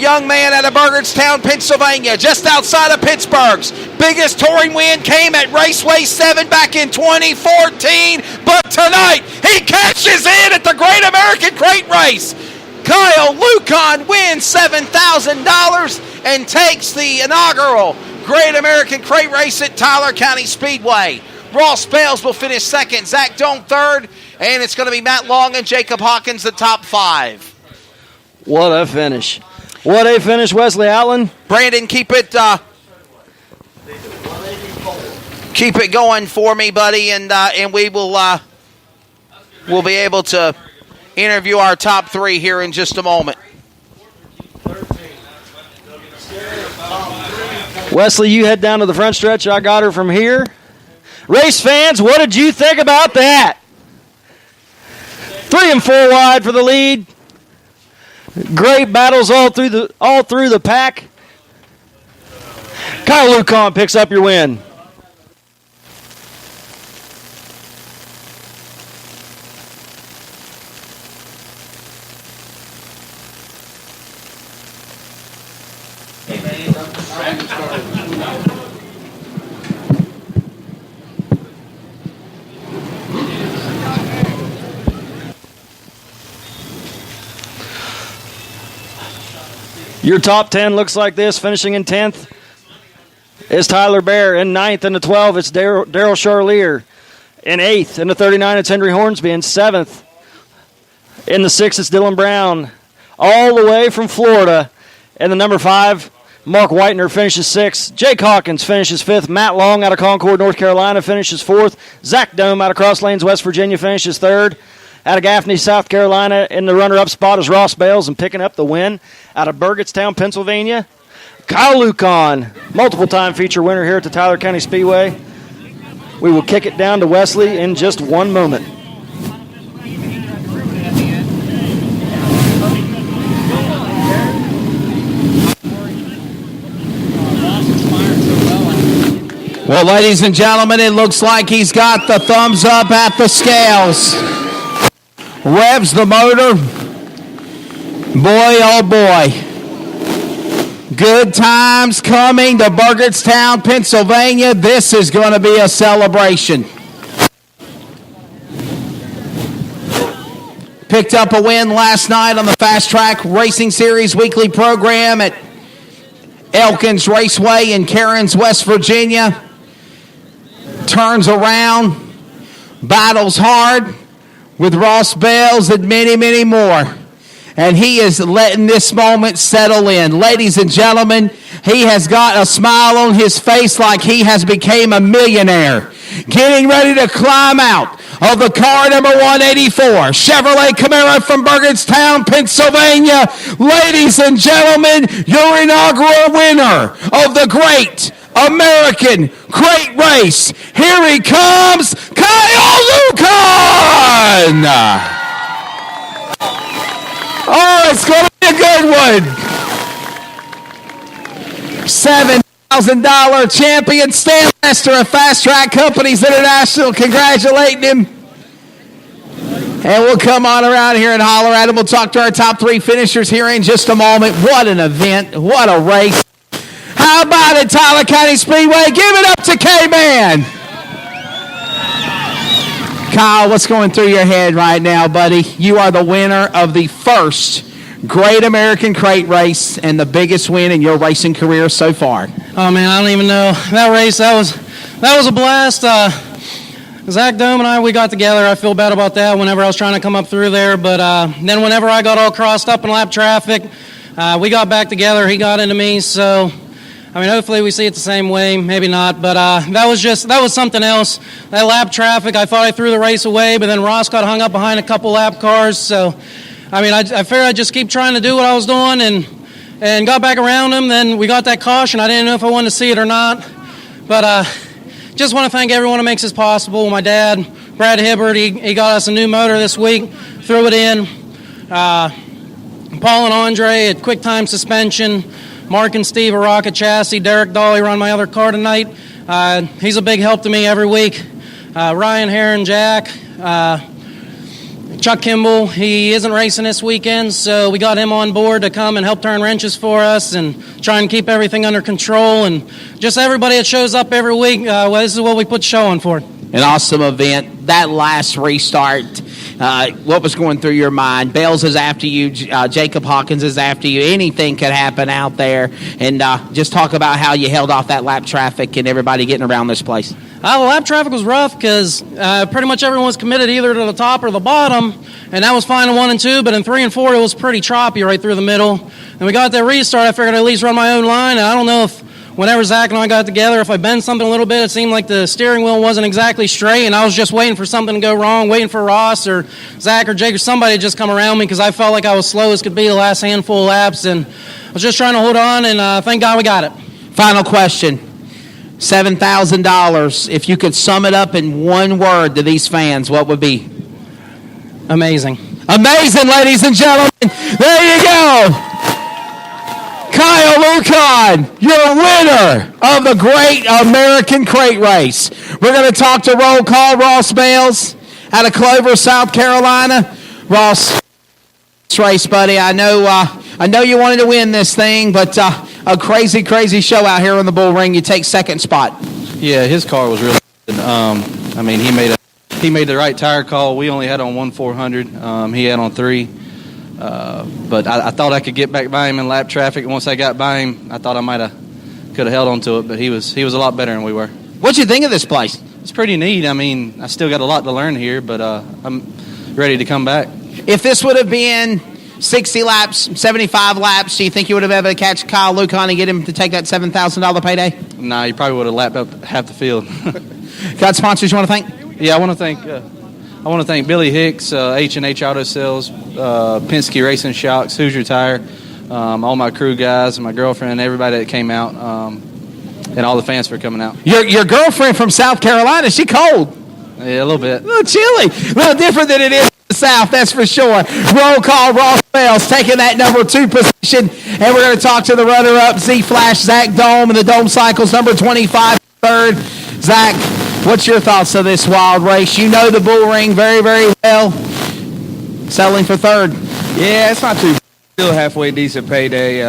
young man out of Burgettstown, Pennsylvania, just outside of Pittsburgh's biggest touring win came at Raceway 7 back in 2014, but tonight he cashes in at the Great American Crate Race. Kyle Lucon wins $7,000 and takes the inaugural Great American Crate Race at Tyler County Speedway. Ross Bales will finish second, Zach Doan third, and it's going to be Matt Long and Jacob Hawkins the top five. What a finish. What a finish, Wesley Allen. Brandon, keep it going for me, buddy, and we will we'll be able to interview our top three here in just a moment. Wesley, you head down to the front stretch. I got her from here. Race fans, what did you think about that? 3 and 4 wide for the lead. Great battles all through the pack. Kyle Lucon picks up your win. Your top 10 looks like this, finishing in 10th is Tyler Bear. In 9th and the 12th, it's Daryl Charlier. In 8th and the 39, it's Henry Hornsby. In 7th, in the 6th, it's Dylan Brown. All the way from Florida. And the number 5, Mark Whitener finishes 6th. Jake Hawkins finishes 5th. Matt Long out of Concord, North Carolina finishes 4th. Zach Dome out of Cross Lanes, West Virginia finishes 3rd. Out of Gaffney, South Carolina, in the runner-up spot is Ross Bales and picking up the win. Out of Burgettstown, Pennsylvania, Kyle Lucon, multiple-time feature winner here at the Tyler County Speedway. We will kick it down to Wesley in just one moment. Well, ladies and gentlemen, it looks like he's got the thumbs up at the scales. Revs the motor. Boy, oh boy. Good times coming to Burgettstown, Pennsylvania. This is going to be a celebration. Picked up a win last night on the Fast Track Racing Series weekly program at Elkins Raceway in Cairns, West Virginia. Turns around, battles hard with Ross Bales and many, many more. And he is letting this moment settle in. Ladies and gentlemen, he has got a smile on his face like he has become a millionaire. Getting ready to climb out of the car number 184, Chevrolet Camaro from Burgettstown, Pennsylvania. Ladies and gentlemen, your inaugural winner of the Great American Crate Race. Here he comes, Kyle Lucon! Oh, it's going to be a good one. $7,000 champion, Stan Lester of Fast Track Companies International, congratulating him. And we'll come on around here and holler at him. We'll talk to our top 3 finishers here in just a moment. What an event. What a race. How about it, Tyler County Speedway? Give it up to K-Man. Kyle, what's going through your head right now, buddy? You are the winner of the first Great American Crate Race and the biggest win in your racing career so far. Oh, man, I don't even know. That race, that was a blast. Zach Dome and I, we got together. I feel bad about that whenever I was trying to come up through there. But then whenever I got all crossed up in lap traffic, we got back together. He got into me, so I mean, hopefully we see it the same way, maybe not, but that was something else. That lap traffic, I thought I threw the race away, but then Ross got hung up behind a couple lap cars, so, I mean, I figured I'd just keep trying to do what I was doing and got back around him. Then we got that caution. I didn't know if I wanted to see it or not, but just want to thank everyone who makes this possible. My dad, Brad Hibbert, he got us a new motor this week, threw it in. Paul and Andre at Quick Time Suspension, Mark and Steve at Rocket Chassis, Derek Dolly run my other car tonight. He's a big help to me every week. Ryan Heron, Jack, Chuck Kimball, he isn't racing this weekend, so we got him on board to come and help turn wrenches for us and try and keep everything under control. And just everybody that shows up every week, this is what we put the show on for. An awesome event. That last restart, what was going through your mind? Bales is after you. Jacob Hawkins is after you. Anything could happen out there. And just talk about how you held off that lap traffic and everybody getting around this place. The lap traffic was rough because pretty much everyone was committed either to the top or the bottom, and that was fine in 1 and 2, but in 3 and 4 it was pretty choppy right through the middle. And we got that restart, I figured I'd at least run my own line, and I don't know if whenever Zach and I got together, if I bent something a little bit, it seemed like the steering wheel wasn't exactly straight, and I was just waiting for something to go wrong, waiting for Ross or Zach or Jake or somebody to just come around me because I felt like I was slow as could be the last handful of laps, and I was just trying to hold on, and thank God we got it. Final question. $7,000. If you could sum it up in one word to these fans, what would be? Amazing. Amazing, ladies and gentlemen. There you go. Kyle Lucan, your winner of the Great American Crate Race. We're going to talk to roll call Ross Bales out of Clover, South Carolina. Ross, race, buddy. I know you wanted to win this thing, but a crazy, crazy show out here on the Bull Ring. You take second spot. Yeah, his car was really good. I mean, he made the right tire call. We only had on 1/400. He had on 3. But I thought I could get back by him in lap traffic. Once I got by him, I thought I could have held on to it. But he was a lot better than we were. What'd you think of this place? It's pretty neat. I mean, I still got a lot to learn here, but I'm ready to come back. If this would have been 60 laps, 75 laps, do you think you would have been able to catch Kyle Lucan and get him to take that $7,000 payday? Nah, you probably would have lapped up half the field. Got sponsors you want to thank? Yeah, I want to thank Billy Hicks, H&H Auto Sales, Penske Racing Shocks, Hoosier Tire, all my crew guys, and my girlfriend, and everybody that came out, and all the fans for coming out. Your girlfriend from South Carolina, she cold? Yeah, a little bit. A little chilly. A little different than it is in the South, that's for sure. Roll call, Ross Bales taking that number 2 position, and we're going to talk to the runner-up, Z-Flash, Zach Dome, and the Dome Cycles, number 25, third. Zach, what's your thoughts of this wild race? You know the Bull Ring very, very well. Settling for third. Yeah, it's not too bad. Still halfway decent payday.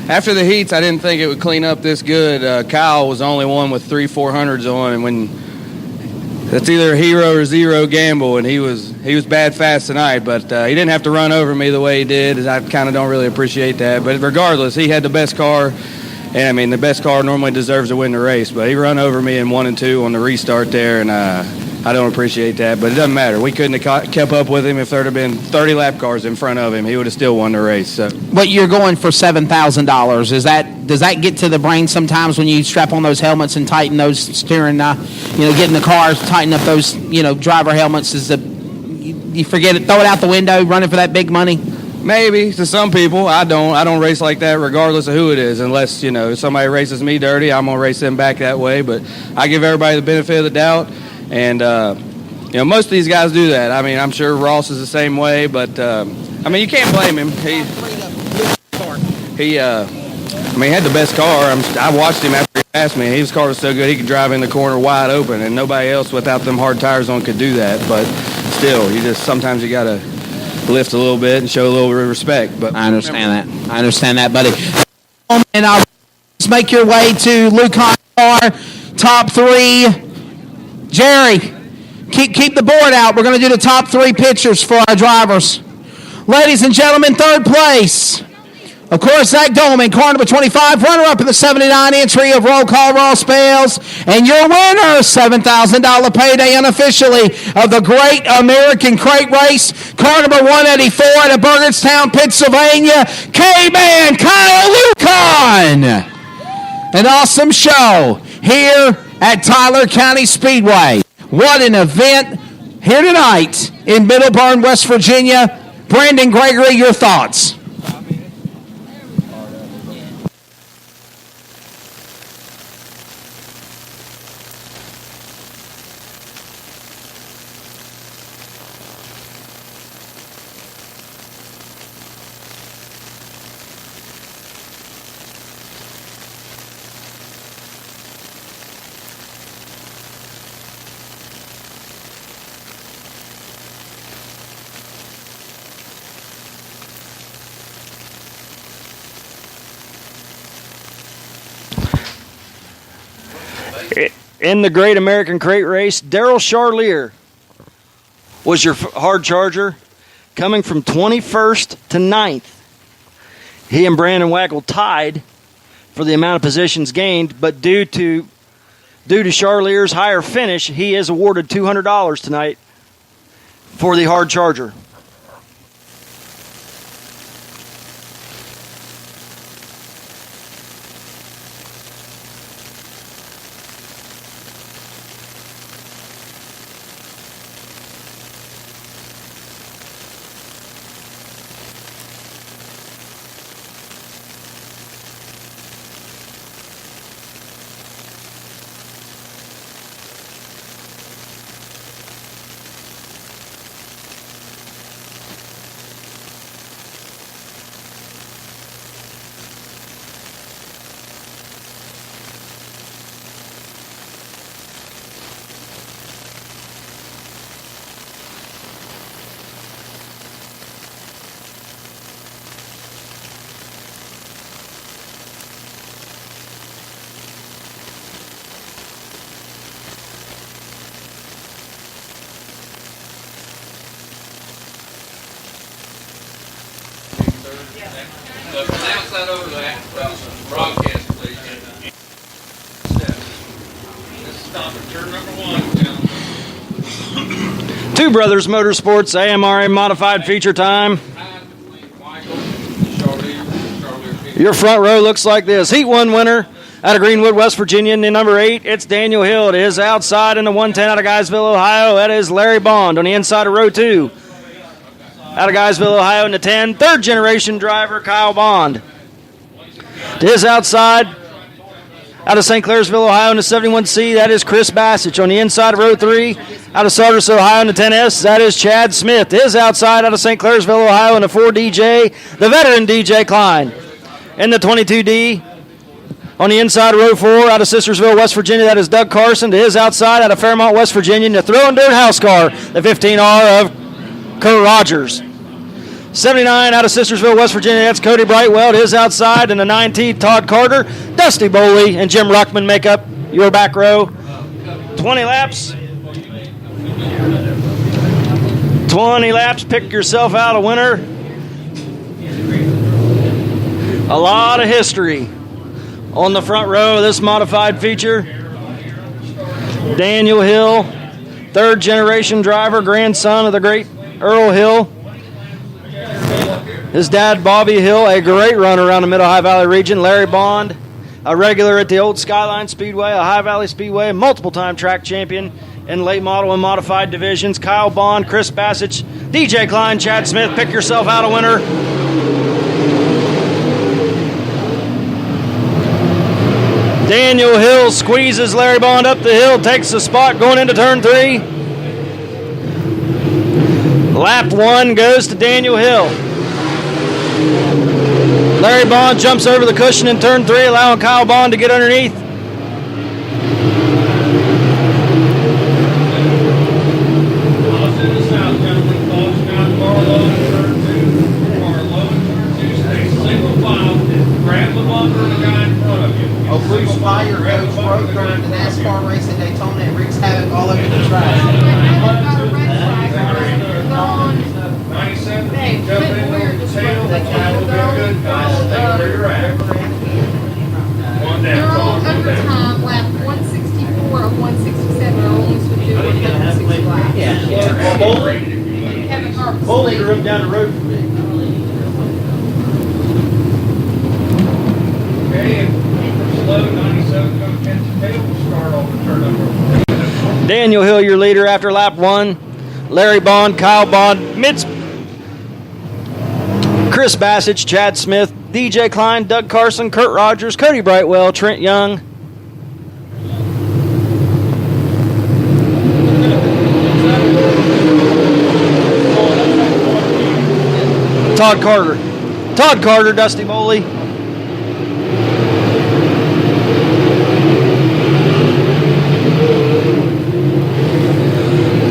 After the heats, I didn't think it would clean up this good. Kyle was the only one with 3 400s on, and when that's either a hero or zero gamble, and he was bad fast tonight, but he didn't have to run over me the way he did. I kind of don't really appreciate that, but regardless, he had the best car. And, I mean, the best car normally deserves to win the race, but he run over me in 1 and 2 on the restart there, and I don't appreciate that. But it doesn't matter. We couldn't have kept up with him if there would have been 30 lap cars in front of him. He would have still won the race. So. But you're going for $7,000. Does that get to the brain sometimes when you strap on those helmets and tighten those steering, get in the cars, tighten up those, driver helmets? You forget it, throw it out the window, running for that big money? Maybe to some people. I don't race like that regardless of who it is, unless if somebody races me dirty, I'm gonna race them back that way. But I give everybody the benefit of the doubt, and most of these guys do that. I mean, I'm sure Ross is the same way, but you can't blame him. He had the best car. I watched him after he passed me. His car was so good he could drive in the corner wide open, and nobody else without them hard tires on could do that. But still, sometimes you gotta lift a little bit and show a little bit of respect. But I understand that, buddy. And let's make your way to Lucan car, top 3. Jerry, keep the board out. We're going to do the top 3 pictures for our drivers. Ladies and gentlemen, third place. Of course, Zach Dolman, car number 25, runner-up in the 79 entry of Roll Call Ross Bales. And your winner, $7,000 payday unofficially of the Great American Crate Race, car number 184 out of Burgettstown, Pennsylvania, K-Man Kyle Lucan. An awesome show here at Tyler County Speedway. What an event here tonight in Middleburn, West Virginia. Brandon Gregory, your thoughts? In the Great American Crate Race, Daryl Charlier was your hard charger, coming from 21st to 9th. He and Brandon Waggle tied for the amount of positions gained, but due to Charlier's higher finish, he is awarded $200 tonight for the hard charger. Announce that over that broadcast, please. Stop at turn number 1. Two Brothers Motorsports AMRA Modified Feature Time. Your front row looks like this. Heat 1 winner out of Greenwood, West Virginia. In the number 8, it's Daniel Hill. It is outside in the 110 out of Guysville, Ohio. That is Larry Bond on the inside of row 2. Out of Guysville, Ohio in the 10, third generation driver Kyle Bond. To his outside, out of St. Clairsville, Ohio in the 71C, that is Chris Bassich. On the inside of row 3, out of Sardis, Ohio in the 10S, that is Chad Smith. To his outside, out of St. Clairsville, Ohio in the 4DJ, the veteran DJ Klein. In the 22D, on the inside of row 4, out of Sistersville, West Virginia, that is Doug Carson. To his outside, out of Fairmont, West Virginia, in the Thrill and Dirt House car, the 15R of Kurt Rogers. 79 out of Sistersville, West Virginia, that's Cody Brightwell. To his outside, and the 9T, Todd Carter. Dusty Boley and Jim Ruckman make up your back row. 20 laps. 20 laps, pick yourself out a winner. A lot of history on the front row of this modified feature. Daniel Hill, third generation driver, grandson of the great Earl Hill. His dad, Bobby Hill, a great runner around the Mid-Ohio Valley region. Larry Bond, a regular at the old Skyline Speedway, Ohio Valley Speedway, multiple-time track champion in late model and modified divisions. Kyle Bond, Chris Bassich, DJ Klein, Chad Smith. Pick yourself out a winner. Daniel Hill squeezes Larry Bond up the hill, takes the spot going into turn 3. Lap 1 goes to Daniel Hill. Larry Bond jumps over the cushion in turn 3, allowing Kyle Bond to get underneath. A Bruce Fire goes broke during the NASCAR race in Daytona and wreaks havoc all over the track. They're all overtime, lap 164 of 167 are all used to do 160 laps. Bowling grew up down the road from me. Daniel Hill, your leader after lap 1. Larry Bond, Kyle Bond, Chris Bassich, Chad Smith, DJ Klein, Doug Carson, Kurt Rogers, Cody Brightwell, Trent Young. Todd Carter, Dusty Boley.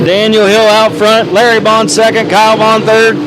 Daniel Hill out front, Larry Bond second, Kyle Bond third.